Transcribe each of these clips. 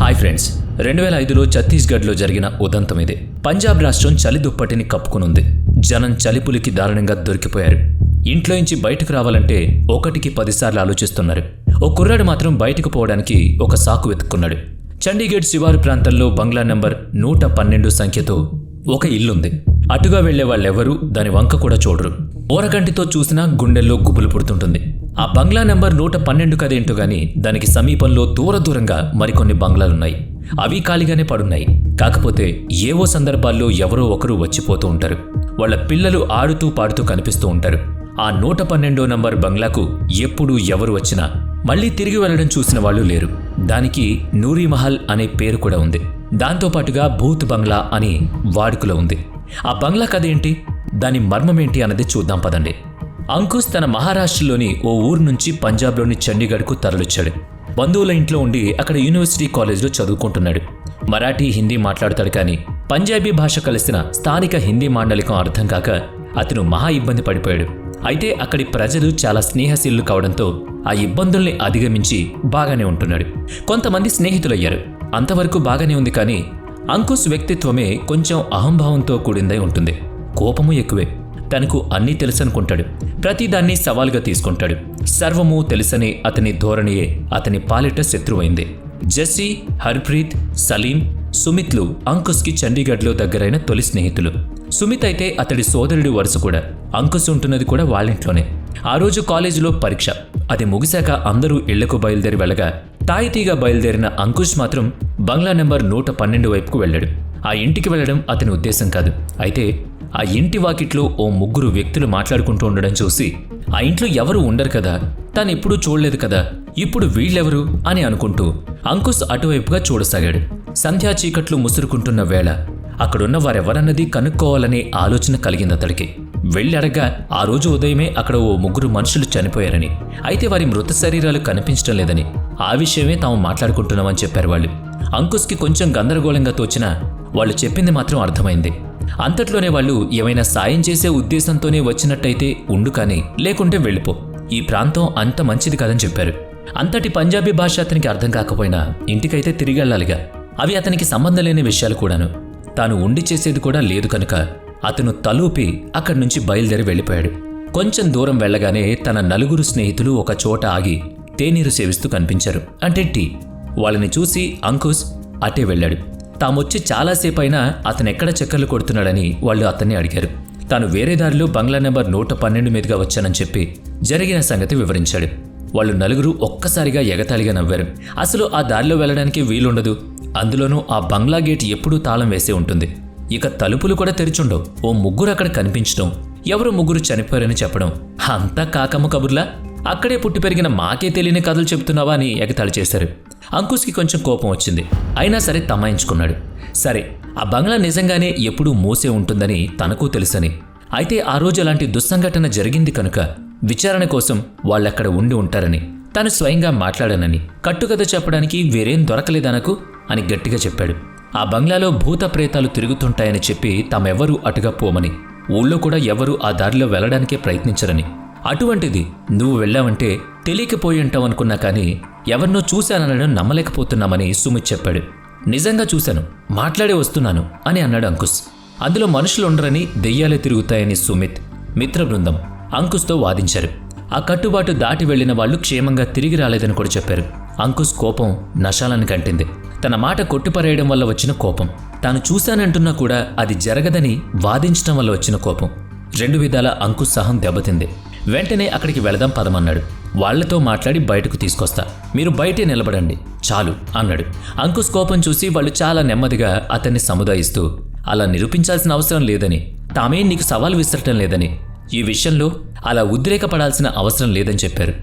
Hi friends, 2005లో ఛత్తీస్గఢ్లో జరిగిన ఉదంతం ఇది. పంజాబ్ రాష్ట్రం చలి దుప్పటిని కప్పుకునుంది. జనం చలిపులికి దారుణంగా దొరికిపోయారు. ఇంట్లో నుంచి బయటకు రావాలంటే 1కి 10 సార్లు ఆలోచిస్తున్నారు. ఓ కుర్రాడు మాత్రం బయటకు పోవడానికి ఒక సాకు వెతుక్కున్నాడు. చండీగఢ్ శివారు ప్రాంతంలో బంగ్లా నంబర్ 112 సంఖ్యతో ఒక ఇల్లుంది. అటుగా వెళ్లే వాళ్ళెవరూ దాని వంక కూడా చూడరు. ఓరకంటితో చూసినా గుండెల్లో గుబులు పుడుతుంటుంది. ఆ బంగ్లా నంబర్ 112 కదేంటో గాని దానికి సమీపంలో దూరంగా మరికొన్ని బంగ్లాలున్నాయి. అవి ఖాళీగానే పడున్నాయి. కాకపోతే ఏవో సందర్భాల్లో ఎవరో ఒకరు వచ్చిపోతూ ఉంటారు. వాళ్ల పిల్లలు ఆడుతూ పాడుతూ కనిపిస్తూ ఉంటారు. ఆ 112 నంబర్ బంగ్లాకు ఎప్పుడు ఎవరు వచ్చినా మళ్లీ తిరిగి వెళ్లడం చూసిన వాళ్ళు లేరు. దానికి నూరీ మహల్ అనే పేరు కూడా ఉంది. దాంతోపాటుగా భూత్ బంగ్లా అని వాడుకలో ఉంది. ఆ బంగ్లా కథేంటి, దాని మర్మమేంటి అన్నది చూద్దాం పదండి. అంకుష్ తన మహారాష్ట్రలోని ఓ ఊరు నుంచి పంజాబ్లోని చండీగఢ్కు తరలిచ్చాడు. బంధువుల ఇంట్లో ఉండి అక్కడ యూనివర్సిటీ కాలేజ్లో చదువుకుంటున్నాడు. మరాఠీ, హిందీ మాట్లాడతాడు, కానీ పంజాబీ భాష కలిసిన స్థానిక హిందీ మాండలికం అర్థం కాక అతను మహా ఇబ్బంది పడిపోయాడు. అయితే అక్కడి ప్రజలు చాలా స్నేహశీలులు కావడంతో ఆ ఇబ్బందుల్ని అధిగమించి బాగానే ఉంటున్నాడు. కొంతమంది స్నేహితులయ్యారు. అంతవరకు బాగానే ఉంది, కానీ అంకుష్ వ్యక్తిత్వమే కొంచెం అహంభావంతో కూడిందై ఉంటుంది. కోపము ఎక్కువే. తనకు అన్నీ తెలుసనుకుంటాడు. ప్రతిదాన్ని సవాల్గా తీసుకుంటాడు. సర్వము తెలుసనే అతని ధోరణియే అతని పాలిట శత్రువైంది. జెస్సీ, హర్ప్రీత్, సలీం, సుమిత్లు అంకుష్కి చండీగఢ్లో దగ్గరైన తొలి స్నేహితులు. సుమిత్ అయితే అతడి సోదరుడి వరుస కూడా. అంకుష్ ఉంటున్నది కూడా వాళ్ళింట్లోనే. ఆ రోజు కాలేజీలో పరీక్ష. అది ముగిశాక అందరూ ఇళ్లకు బయలుదేరి వెళ్ళగా తాయితీగా బయలుదేరిన అంకుష్ మాత్రం బంగ్లా నెంబర్ 112 వైపుకు వెళ్ళాడు. ఆ ఇంటికి వెళ్లడం అతని ఉద్దేశం కాదు. అయితే ఆ ఇంటి వాకిట్లో ఓ 3 వ్యక్తులు మాట్లాడుకుంటూ ఉండడం చూసి, ఆ ఇంట్లో ఎవరు ఉండరు కదా, తానెప్పుడూ చూడలేదు కదా, ఇప్పుడు వీళ్ళెవరు అని అనుకుంటూ అంకుష్ అటువైపుగా చూడసాగాడు. సంధ్యా చీకట్లు ముసురుకుంటున్న వేళ అక్కడున్న వారెవరన్నది కనుక్కోవాలనే ఆలోచన కలిగింది అతడికి. వెళ్ళి అడగ్గా ఆ రోజు ఉదయమే అక్కడ ఓ 3 మనుషులు చనిపోయారని, అయితే వారి మృత శరీరాలు కనిపించడం లేదని, ఆ విషయమే తాము మాట్లాడుకుంటున్నామని చెప్పారు వాళ్ళు. అంకుష్కి కొంచెం గందరగోళంగా తోచినా వాళ్ళు చెప్పింది మాత్రం అర్థమైంది. అంతట్లోనే వాళ్ళు ఏమైనా సాయం చేసే ఉద్దేశంతోనే వచ్చినట్టయితే ఉండు, కానీ లేకుంటే వెళ్ళిపో, ఈ ప్రాంతం అంత మంచిది కాదని చెప్పారు. అంతటి పంజాబీ భాష అతనికి అర్థం కాకపోయినా ఇంటికైతే తిరిగి వెళ్ళాలిగా. అవి అతనికి సంబంధం లేని విషయాలు కూడాను. తాను ఉండి చేసేది కూడా లేదు కనుక అతను తలూపి అక్కడి నుంచి బయలుదేరి వెళ్ళిపోయాడు. కొంచెం దూరం వెళ్ళగానే తన 4 స్నేహితులు ఒక చోట ఆగి తేనీరు సేవిస్తూ కనిపించారు. అంటే టీ. వాళ్ళని చూసి అంకుష్ అటే వెళ్ళాడు. తామొచ్చి చాలాసేపైనా అతనెక్కడ చక్కర్లు కొడుతున్నాడని వాళ్ళు అతన్ని అడిగారు. తాను వేరే దారిలో బంగ్లా నెంబర్ 112 మీదుగా వచ్చానని చెప్పి జరిగిన సంగతి వివరించాడు. వాళ్ళు 4 ఒక్కసారిగా ఎగతాళిగా నవ్వారు. అసలు ఆ దారిలో వెళ్ళడానికి వీలుండదు. అందులోనూ ఆ బంగ్లా గేట్ ఎప్పుడూ తాళం వేసే ఉంటుంది. ఇక తలుపులు కూడా తెరిచుండవు. ఓ 3 అక్కడ కనిపించడం, ఎవరో 3 చనిపోయారని చెప్పడం, అంతా కాకమ్మ కబుర్లా. అక్కడే పుట్టి పెరిగిన మాకే తెలియని కథలు చెబుతున్నావా అని ఎగతాళి చేశారు. అంకుష్కి కొంచెం కోపం వచ్చింది. అయినా సరే తమాయించుకున్నాడు. సరే, ఆ బంగ్లా నిజంగానే ఎప్పుడూ మూసే ఉంటుందని తనకు తెలుసని, అయితే ఆ రోజు అలాంటి దుస్సంఘటన జరిగింది కనుక విచారణ కోసం వాళ్ళక్కడ ఉండి ఉంటారని, తాను స్వయంగా మాట్లాడానని, కట్టుకథ చెప్పడానికి వేరేం దొరకలేదనకు అని గట్టిగా చెప్పాడు. ఆ బంగ్లాలో భూత ప్రేతాలు తిరుగుతుంటాయని చెప్పి తామెవ్వరూ అటుగా పోమని, ఊళ్ళో కూడా ఎవరూ ఆ దారిలో వెళ్లడానికే ప్రయత్నించరని, అటువంటిది నువ్వు వెళ్ళావంటే తెలియకపోయి ఉంటావనుకున్నా, కానీ ఎవరినో చూశాననడం నమ్మలేకపోతున్నామని సుమిత్ చెప్పాడు. నిజంగా చూశాను, మాట్లాడే వస్తున్నాను అని అన్నాడు అంకుష్. అందులో మనుషులుండరని, దెయ్యాలే తిరుగుతాయని సుమిత్, మిత్ర బృందం అంకుష్తో వాదించారు. ఆ కట్టుబాటు దాటి వెళ్లిన వాళ్లు క్షేమంగా తిరిగి రాలేదని కూడా చెప్పారు. అంకుష్ కోపం నశాలను కంటింది. తన మాట కొట్టిపరేయడం వల్ల వచ్చిన కోపం, తాను చూశానంటున్నా కూడా అది జరగదని వాదించడం వల్ల వచ్చిన కోపం, 2 విధాల అంకుష్ సహం దెబ్బతింది. వెంటనే అక్కడికి వెళదాం పదమన్నాడు. వాళ్లతో మాట్లాడి బయటకు తీసుకొస్తా, మీరు బయటే నిలబడండి చాలు అన్నాడు. అంకుష్ కోపం చూసి వాళ్ళు చాలా నెమ్మదిగా అతన్ని సముదాయిస్తూ, అలా నిరూపించాల్సిన అవసరం లేదని, తామే నీకు సవాల్ విసరటం లేదని, ఈ విషయంలో అలా ఉద్రేకపడాల్సిన అవసరం లేదని చెప్పారు.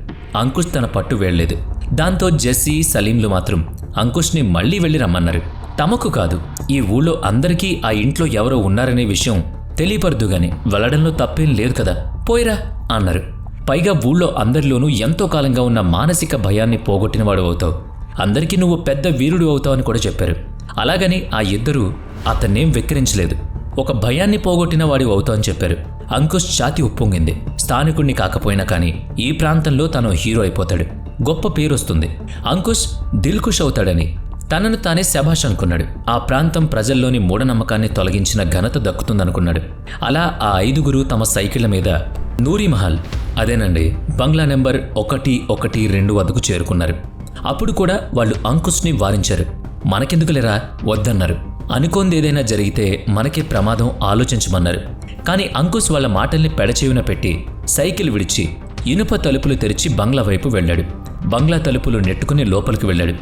అంకుష్ తన పట్టు వేయలేదు. దాంతో జెస్సీ, సలీంలు మాత్రం అంకుష్ని మళ్లీ వెళ్ళి రమ్మన్నారు. తమకు కాదు, ఈ ఊళ్ళో అందరికీ ఆ ఇంట్లో ఎవరో ఉన్నారనే విషయం తెలియపరదుగాని వెళ్లడంలో తప్పేం లేదు కదా, పోయిరా అన్నారు. పైగా ఊళ్ళో అందరిలోనూ ఎంతో కాలంగా ఉన్న మానసిక భయాన్ని పోగొట్టినవాడు అవుతావు, అందరికీ నువ్వు పెద్ద వీరుడు అవుతావని కూడా చెప్పారు. అలాగని ఆ ఇద్దరూ అతన్నేం వెక్కిరించలేదు. ఒక భయాన్ని పోగొట్టిన వాడి అవుతావని చెప్పారు. అంకుష్ ఛాతి ఉప్పొంగింది. స్థానికుణ్ణి కాకపోయినా కానీ ఈ ప్రాంతంలో తను హీరో అయిపోతాడు, గొప్ప పేరొస్తుంది. అంకుష్ దిల్కుష్ అవుతాడని, తనను తానే శభాష్ అనుకున్నాడు. ఆ ప్రాంతం ప్రజల్లోని మూఢనమ్మకాన్ని తొలగించిన ఘనత దక్కుతుందనుకున్నాడు. అలా ఆ 5గురు తమ సైకిళ్ల మీద నూరిమహల్, అదేనండి బంగ్లా నెంబర్ 112 వద్దకు చేరుకున్నారు. అప్పుడు కూడా వాళ్ళు అంకుష్ని వారించారు. మనకెందుకులేరా, వద్దన్నారు. అనుకోందేదైనా జరిగితే మనకే ప్రమాదం, ఆలోచించమన్నారు. కానీ అంకుష్ వాళ్ళ మాటల్ని పెడచెవిన పెట్టి సైకిల్ విడిచి ఇనుప తలుపులు తెరిచి బంగ్లా వైపు వెళ్ళాడు. బంగ్లా తలుపులు నెట్టుకుని లోపలికి వెళ్ళాడు.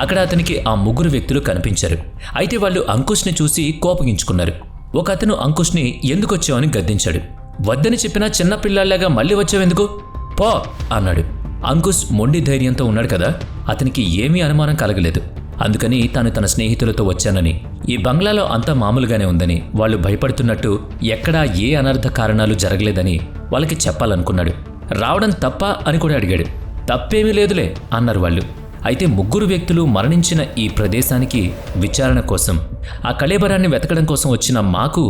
అక్కడ అతనికి ఆ 3 వ్యక్తులు కనిపించారు. అయితే వాళ్ళు అంకుష్ని చూసి కోపగించుకున్నారు. ఒక అతను అంకుష్ని ఎందుకొచ్చావని గద్దించాడు. వద్దని చెప్పినా చిన్నపిల్లాళ్లాగా మళ్ళీ వచ్చావెందుకు, పో అన్నాడు. అంకుష్ మొండి ధైర్యంతో ఉన్నాడు కదా, అతనికి ఏమీ అనుమానం కలగలేదు. అందుకని తాను తన స్నేహితులతో వచ్చానని, ఈ బంగ్లాలో అంతా మామూలుగానే ఉందని, వాళ్ళు భయపడుతున్నట్టు ఎక్కడా ఏ అనర్థ కారణాలు జరగలేదని వాళ్ళకి చెప్పాలనుకున్నాడు. రావడం తప్ప అని కూడా అడిగాడు. తప్పేమీ లేదులే అన్నారు వాళ్ళు. అయితే 3 వ్యక్తులు మరణించిన ఈ ప్రదేశానికి విచారణ కోసం, ఆ కళేబరాన్ని వెతకడం కోసం వచ్చిన మాకు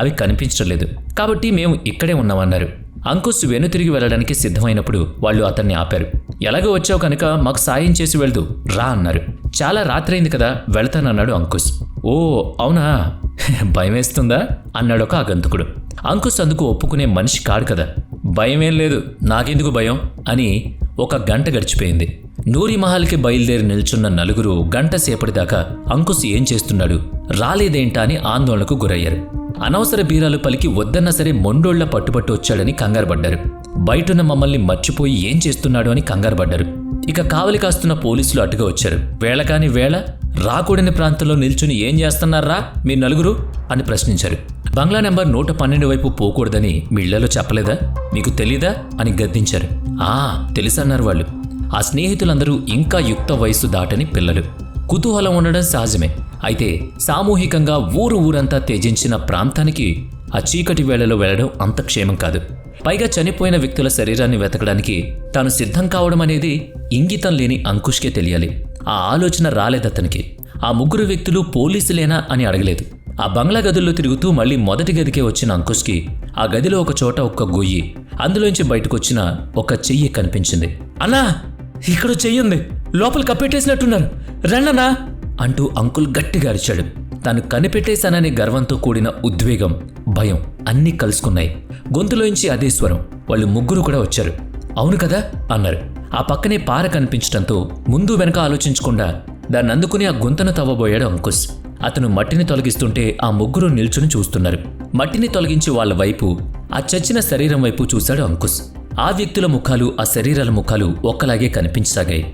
అవి కనిపించలేదు, కాబట్టి మేము ఇక్కడే ఉన్నామన్నారు. అంకుష్ వెనుతిరిగి వెళ్ళడానికి సిద్ధమైనప్పుడు వాళ్ళు అతన్ని ఆపారు. ఎలాగో వచ్చావు కనుక మాకు సాయం చేసి వెళ్దు రా అన్నారు. చాలా రాత్రైంది కదా, వెళ్తానన్నాడు అంకుష్. ఓ అవునా, భయమేస్తుందా అన్నాడు ఒక ఆగంతుకుడు. అంకుష్ అందుకు ఒప్పుకునే మనిషి కాడు కదా. భయమేం లేదు, నాకెందుకు భయం అని 1 గంట గడిచిపోయింది. నూరిమహల్కి బయలుదేరి నిల్చున్న 4 గంట సేపటిదాకా అంకుష్ ఏం చేస్తున్నాడు, రాలేదేంటా అని ఆందోళనకు గురయ్యారు. అనవసర బీరాలు పలికి వద్దన్నా సరే మొండోళ్ల పట్టుబట్టు వచ్చాడని కంగారుపడ్డారు. బయటున్న మమ్మల్ని మర్చిపోయి ఏం చేస్తున్నాడు అని కంగారుపడ్డారు. ఇక కావలి కాస్తున్న పోలీసులు అటుగా వచ్చారు. వేళకాని వేళ రాకూడని ప్రాంతంలో నిల్చుని ఏం చేస్తున్నారా మీ 4 అని ప్రశ్నించారు. బంగ్లా నెంబర్ 112 వైపు పోకూడదని మీ ఇళ్లలో చెప్పలేదా, మీకు తెలీదా అని గద్దించారు. తెలుసన్నారు వాళ్ళు. ఆ స్నేహితులందరూ ఇంకా యుక్త వయస్సు దాటని పిల్లలు. కుతూహలం ఉండడం సహజమే. అయితే సామూహికంగా ఊరంతా త్యజించిన ప్రాంతానికి ఆ చీకటి వేళలో వెళ్లడం అంత క్షేమం కాదు. పైగా చనిపోయిన వ్యక్తుల శరీరాన్ని వెతకడానికి తాను సిద్ధం కావడం అనేది ఇంగితం లేని అంకుష్కే తెలియాలి. ఆ ఆలోచన రాలేదతనికి. ఆ 3 వ్యక్తులు పోలీసులేనా అని అడగలేదు. ఆ బంగ్లా గదుల్లో తిరుగుతూ మళ్ళీ మొదటి గదికే వచ్చిన అంకుష్కి ఆ గదిలో ఒక చోట ఒక గొయ్యి, అందులోంచి బయటకొచ్చిన ఒక చెయ్యి కనిపించింది. అన్నా, ఇక్కడ చెయ్యుంది, లోపల కప్పెట్టేసినట్టున్నారు, రండన్నా అంటూ అంకుల్ గట్టిగా అరిచాడు. తాను కనిపెట్టేశాననే గర్వంతో కూడిన ఉద్వేగం, భయం అన్నీ కలుసుకున్నాయి. గొంతులోంచి అదే స్వరం. వాళ్ళు 3 కూడా వచ్చారు. అవును కదా అన్నారు. ఆ పక్కనే పార కనిపించడంతో ముందు వెనక ఆలోచించకుండా దాన్ని అందుకుని ఆ గుంతను తవ్వబోయాడు అంకుష్. అతను మట్టిని తొలగిస్తుంటే ఆ 3 నిల్చుని చూస్తున్నారు. మట్టిని తొలగించి వాళ్ళ వైపు, ఆ చచ్చిన శరీరం వైపు చూశాడు అంకుష్. ఆ వ్యక్తుల ముఖాలు, ఆ శరీరాల ముఖాలు ఒక్కలాగే కనిపించసాగాయి.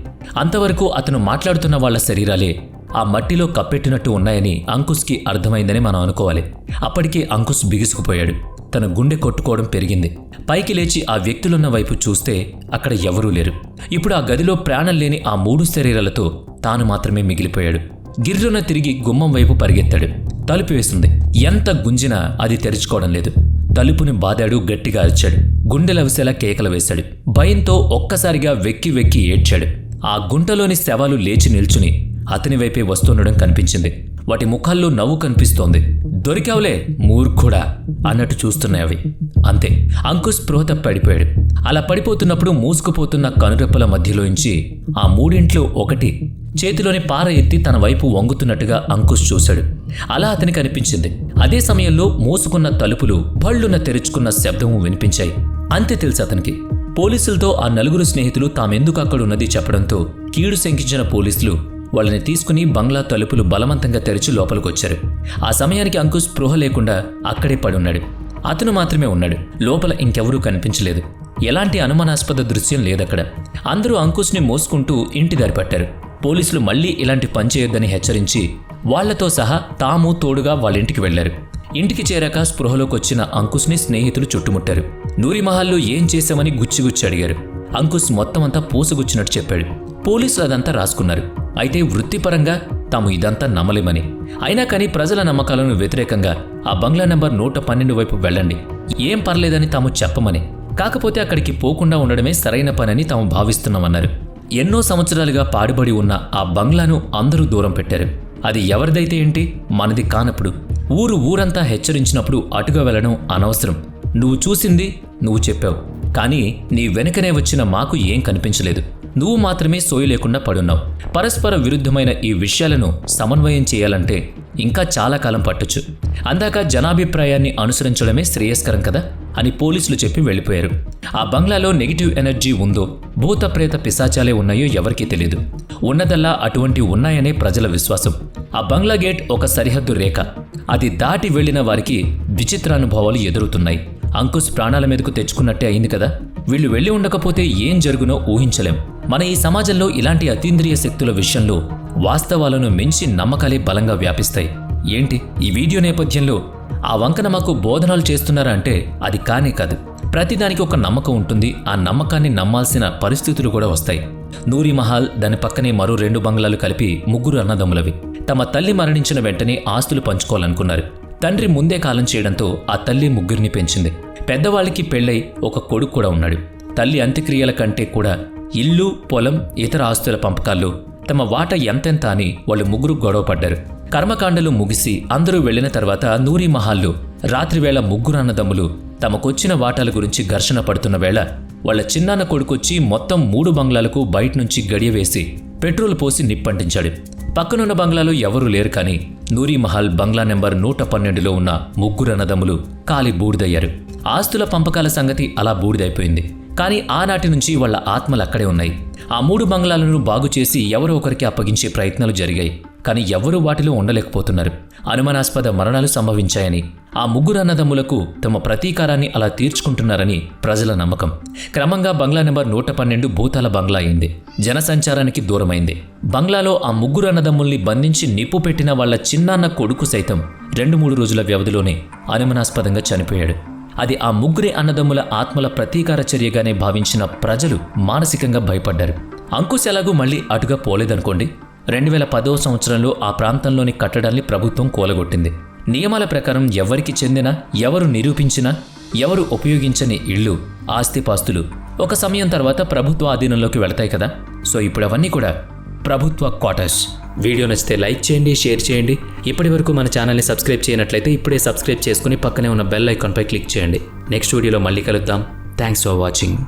అంతవరకు అతను మాట్లాడుతున్న వాళ్ల శరీరాలే ఆ మట్టిలో కప్పెట్టినట్టు ఉన్నాయని అంకుష్కి అర్థమైందని మనం అనుకోవాలి. అప్పటికే అంకుష్ బిగుసుకుపోయాడు. తన గుండె కొట్టుకోవడం పెరిగింది. పైకి లేచి ఆ వ్యక్తులున్న వైపు చూస్తే అక్కడ ఎవరూ లేరు. ఇప్పుడు ఆ గదిలో ప్రాణం లేని ఆ 3 శరీరాలతో తాను మాత్రమే మిగిలిపోయాడు. గిర్రున తిరిగి గుమ్మం వైపు పరిగెత్తాడు. తలుపు వేస్తుంది. ఎంత గుంజినా అది తెరుచుకోవడం లేదు. తలుపుని బాదాడు, గట్టిగా అరిచాడు. గుండెలవిసేలా కేకలు వేశాడు. భయంతో ఒక్కసారిగా వెక్కి వెక్కి ఏడ్చాడు. ఆ గుంటలోని శవాలు లేచి నిల్చుని అతని వైపే వస్తుండడం కనిపించింది. వాటి ముఖాల్లో నవ్వు కనిపిస్తోంది. దొరికావులే మూర్ఖుడా అన్నట్టు చూస్తున్నాయవి. అంతే, అంకుష్ స్పృహ పడిపోయాడు. అలా పడిపోతున్నప్పుడు మూసుకుపోతున్న కనురెప్పల మధ్యలోంచి ఆ 3 ఒకటి చేతిలోని పార ఎత్తి తన వైపు వంగుతున్నట్టుగా అంకుష్ చూశాడు. అలా అతనికి అనిపించింది. అదే సమయంలో మూసుకున్న తలుపులు భళ్ళున తెరుచుకున్న శబ్దము వినిపించాయి. అంతే తెలుసు అతనికి. పోలీసులతో ఆ 4 స్నేహితులు తామెందుకు అక్కడున్నది చెప్పడంతో కీడు శంకించిన పోలీసులు వాళ్ళని తీసుకుని బంగ్లా తలుపులు బలవంతంగా తెరిచి లోపలికొచ్చారు. ఆ సమయానికి అంకుష్ స్పృహ లేకుండా అక్కడే పడున్నాడు. అతను మాత్రమే ఉన్నాడు. లోపల ఇంకెవరూ కనిపించలేదు. ఎలాంటి అనుమానాస్పద దృశ్యం లేదక్కడ. అందరూ అంకుష్ని మోసుకుంటూ ఇంటి దారి పట్టారు. పోలీసులు మళ్లీ ఇలాంటి పని చేయొద్దని హెచ్చరించి వాళ్లతో సహా తాము తోడుగా వాళ్ళింటికి వెళ్లారు. ఇంటికి చేరాక స్పృహలోకి వచ్చిన అంకుష్ని స్నేహితులు చుట్టుముట్టారు. నూరిమహల్లో ఏం చేశామని గుచ్చిగుచ్చి అడిగారు. అంకుష్ మొత్తమంతా పూసగుచ్చినట్టు చెప్పాడు. పోలీసులు అదంతా రాసుకున్నారు. అయితే వృత్తిపరంగా తాము ఇదంతా నమ్మలేమని, అయినా కానీ ప్రజల నమ్మకాలను వ్యతిరేకంగా ఆ బంగ్లా నెంబర్ 112 వైపు వెళ్ళండి, ఏం పర్లేదని తాము చెప్పమని, కాకపోతే అక్కడికి పోకుండా ఉండడమే సరైన పనని తాము భావిస్తున్నామన్నారు. ఎన్నో సంవత్సరాలుగా పాడుబడి ఉన్న ఆ బంగ్లాను అందరూ దూరం పెట్టారు. అది ఎవరిదైతే ఏంటి, మనది కానప్పుడు ఊరంతా హెచ్చరించినప్పుడు అటుగా వెళ్లడం అనవసరం. నువ్వు చూసింది నువ్వు చెప్పావు, కానీ నీ వెనుకనే వచ్చిన మాకు ఏం కనిపించలేదు. నువ్వు మాత్రమే సోయి లేకుండా పడున్నావు. పరస్పర విరుద్ధమైన ఈ విషయాలను సమన్వయం చేయాలంటే ఇంకా చాలా కాలం పట్టొచ్చు. అందాక జనాభిప్రాయాన్ని అనుసరించడమే శ్రేయస్కరం కదా అని పోలీసులు చెప్పి వెళ్ళిపోయారు. ఆ బంగ్లాలో నెగిటివ్ ఎనర్జీ ఉందో, భూత ప్రేత పిశాచాలే ఉన్నాయో ఎవరికీ తెలియదు. ఉన్నదల్లా అటువంటి ఉన్నాయనే ప్రజల విశ్వాసం. ఆ బంగ్లా గేట్ ఒక సరిహద్దు రేఖ. అది దాటి వెళ్లిన వారికి విచిత్రానుభవాలు ఎదురుతున్నాయి. అంకుశ్ ప్రాణాల మీదకు తెచ్చుకున్నట్టే అయింది కదా. వీళ్ళు వెళ్ళి ఉండకపోతే ఏం జరుగునో ఊహించలేం. మన ఈ సమాజంలో ఇలాంటి అతీంద్రియ శక్తుల విషయంలో వాస్తవాలను మించి నమ్మకాలే బలంగా వ్యాపిస్తాయి. ఏంటి ఈ వీడియో నేపథ్యంలో ఆ వంకన మాకు బోధనలు చేస్తున్నారా అంటే అది కానే కాదు. ప్రతిదానికి ఒక నమ్మకం ఉంటుంది. ఆ నమ్మకాన్ని నమ్మాల్సిన పరిస్థితులు కూడా వస్తాయి. నూరి మహల్, దాని పక్కనే మరో 2 బంగ్లాలు కలిపి 3 అన్నదమ్ములవి. తమ తల్లి మరణించిన వెంటనే ఆస్తులు పంచుకోవాలనుకున్నారు. తండ్రి ముందే కాలం చేయడంతో ఆ తల్లి 3 పెంచింది. పెద్దవాళ్ళకి పెళ్ళై ఒక కొడుకు కూడా ఉన్నాడు. తల్లి అంత్యక్రియల కంటే కూడా ఇల్లు, పొలం, ఇతర ఆస్తుల పంపకాల్లో తమ వాటా ఎంతెంత అని వాళ్ళు 3 గొడవ పడ్డారు. కర్మకాండలు ముగిసి అందరూ వెళ్లిన తర్వాత నూరి మహల్లో రాత్రివేళ 3 అన్నదమ్ములు తమకొచ్చిన వాటాల గురించి ఘర్షణ పడుతున్న వేళ వాళ్ళ చిన్నాన్న కొడుకొచ్చి మొత్తం 3 బంగ్లాలకు బయట నుంచి గడియ వేసి పెట్రోల్ పోసి నిప్పంటించాడు. పక్కనున్న బంగ్లాలో ఎవరూ లేరు. కానీ నూరి మహల్ బంగ్లా నెంబర్ 112లో ఉన్న 3 అన్నదమ్ములు కాలి బూడిదయ్యారు. ఆస్తుల పంపకాల సంగతి అలా బూడిదైపోయింది. కానీ ఆనాటి నుంచి వాళ్ళ ఆత్మలు అక్కడే ఉన్నాయి. ఆ 3 బంగ్లాలను బాగు చేసి ఎవరో ఒకరికి అప్పగించే ప్రయత్నాలు జరిగాయి. కానీ ఎవరూ వాటిలో ఉండలేకపోతున్నారు. అనుమానాస్పద మరణాలు సంభవించాయని, ఆ 3 అన్నదమ్ములకు తమ ప్రతీకారాన్ని అలా తీర్చుకుంటున్నారని ప్రజల నమ్మకం. క్రమంగా బంగ్లా నెంబర్ 112 భూతాల బంగ్లా అయింది. జనసంచారానికి దూరమైంది. బంగ్లాలో ఆ 3 అన్నదమ్ముల్ని బంధించి నిప్పు పెట్టిన వాళ్ల చిన్నాన్న కొడుకు సైతం 2-3 రోజుల వ్యవధిలోనే అనుమానాస్పదంగా చనిపోయాడు. అది ఆ 3 అన్నదమ్ముల ఆత్మల ప్రతీకార చర్యగానే భావించిన ప్రజలు మానసికంగా భయపడ్డారు. అంకుశ్ ఎలాగూ మళ్లీ అటుగా పోలేదనుకోండి. 2010వ సంవత్సరంలో ఆ ప్రాంతంలోని కట్టడాల్ని ప్రభుత్వం కూలగొట్టింది. నియమాల ప్రకారం ఎవరికి చెందిన, ఎవరు నిరూపించినా, ఎవరు ఉపయోగించని ఇళ్ళు, ఆస్తిపాస్తులు ఒక సమయం తర్వాత ప్రభుత్వ ఆధీనంలోకి వెళతాయి కదా. సో ఇప్పుడు అవన్నీ కూడా ప్రభుత్వ క్వార్టర్స్. వీడియో నచ్చితే లైక్ చేయండి, షేర్ చేయండి. ఇప్పటి వరకు మన ఛానల్ని సబ్స్క్రైబ్ చేయనట్లయితే ఇప్పుడే సబ్స్క్రైబ్ చేసుకుని పక్కనే ఉన్న బెల్ ఐకాన్పై క్లిక్ చేయండి. నెక్స్ట్ వీడియోలో మళ్ళీ కలుద్దాం. Thanks for watching.